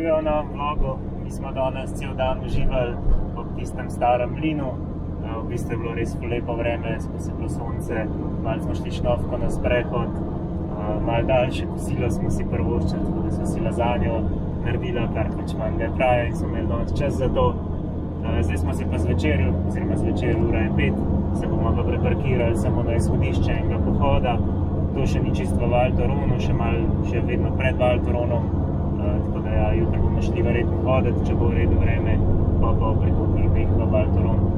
Živijo v novem vlogu. Mi smo danes cel dan uživali ob tistem starem mlinu. V bistvu je bilo res lepo vreme, skozi bilo sonce, malo smo šli šnofko na sprehod, malo daljše kosilo smo si privoščili, tako da smo si lazanjo naredila, kar pač manj ga je traja in smo imeli danes čas za to. Zdaj smo se pa zvečerili, oziroma zvečer ura je 5, se bomo pa preparkirali samo na izhodišče enega pohoda. To še ni čisto v Val Thoronu, še vedno pred Val Thoronom, tako da ja, jutri bomo šli verjetno hoditi, če bo v redu vreme, pa v prihodnjih dneh v Val Thoron.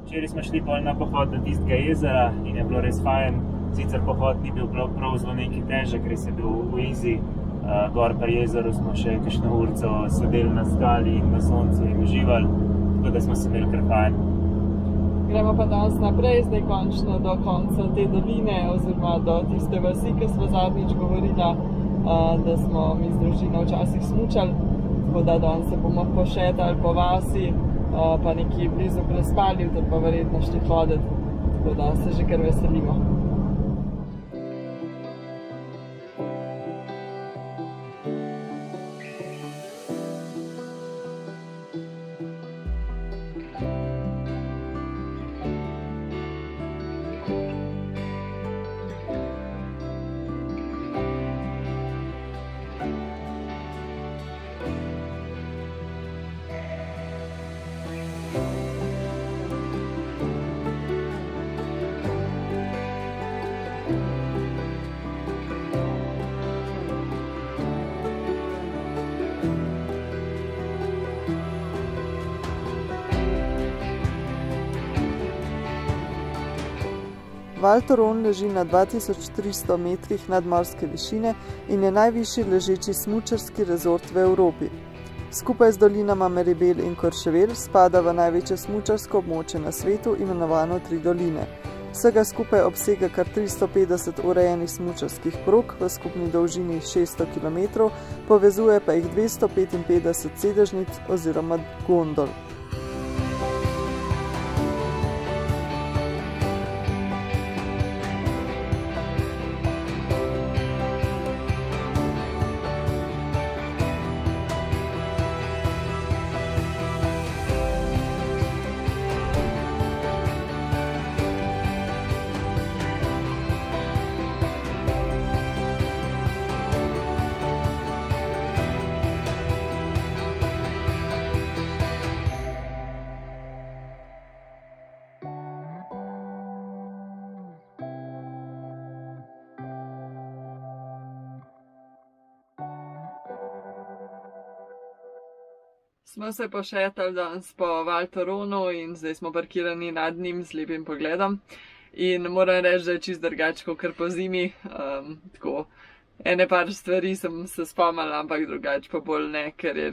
Včeraj smo šli na pohod do tistega jezera in je bilo res fajn. Sicer pohod ni bil prav zelo neki težek, res je bil v easy. Gor pri jezeru smo še kakšno urco sedeli na skali in na soncu in uživali, tako da smo se imeli kar fajn. Gremo pa danes naprej, zdaj končno do konca te doline oziroma do tiste vasi, ki smo zadnjič govorila, da smo mi z družino včasih smučali, tako da danes se bomo pošetali po vasi, pa nekje blizu prespali, ter pa verjetno šli hoditi, tako da se že kar veselimo. Val Toron leži na 2300 metrih nadmorske višine in je najvišji ležeči smučarski rezort v Evropi. Skupaj z dolinama Meribel in Courchevel spada v največje smučarsko območje na svetu, imenovano Tri doline. Vsega skupaj obsega kar 350 urejenih smučarskih prog v skupni dolžini 600 km, povezuje pa jih 255 sedežnic oziroma gondol. Smo se pošetali danes po Val Toronu in zdaj smo parkirani nad njim z lepim pogledom. In moram reči, da je čist drugače kot po zimi. Tako, ene par stvari sem se spomnila, ampak drugače pa bolj ne, ker je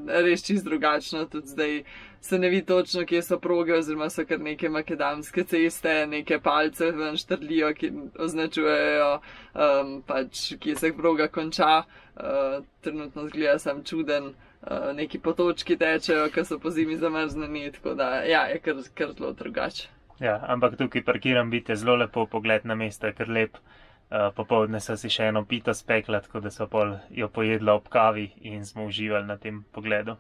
res čist drugačno. Tudi zdaj se ne vidi točno, kje so proge, oziroma so kar neke makadamske ceste, neke palce ven štrlijo, ki označujejo pač, kje se proga konča. Trenutno zgleda sam čuden. Neki potočki tečejo, ki so po zimi zamrznjeni, tako da ja, je kar zelo drugače. Ja, ampak tukaj parkiram biti zelo lepo, pogled na mesto je kar lep. Popoldne so si še eno pito spekla, tako da so pol jo pojedla ob kavi in smo uživali na tem pogledu.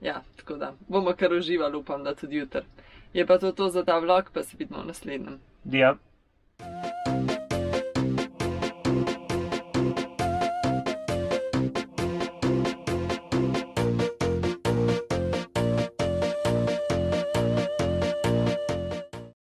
Ja, tako da bomo kar uživali, upam, da tudi jutri. Je pa to za ta vlog, pa se vidimo v naslednjem. Ja.